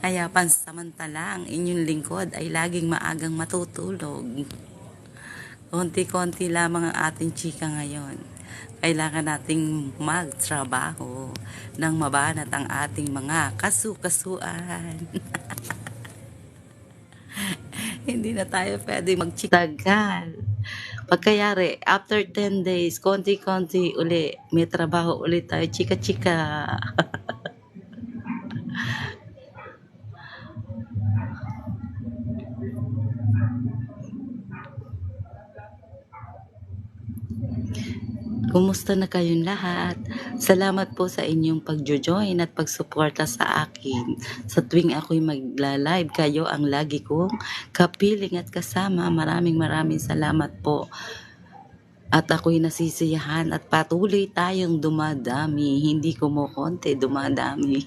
Kaya pansamantala ang inyong lingkod ay laging maagang matutulog. Konti-konti lamang ang ating chika ngayon. Kailangan nating magtrabaho nang mabanat ang ating mga kasukasuan. Hindi na tayo pwede magchitagal. Pagkayari, after 10 days, konti-konti uli, may trabaho ulit tayo, chika-chika. Kumusta na kayong lahat? Salamat po sa inyong pagjo-join at pagsuporta sa akin. Sa tuwing ako'y magla-live, kayo ang lagi kong kapiling at kasama. Maraming salamat po. At ako'y nasisiyahan at patuloy tayong dumadami. Hindi kumukonti, dumadami.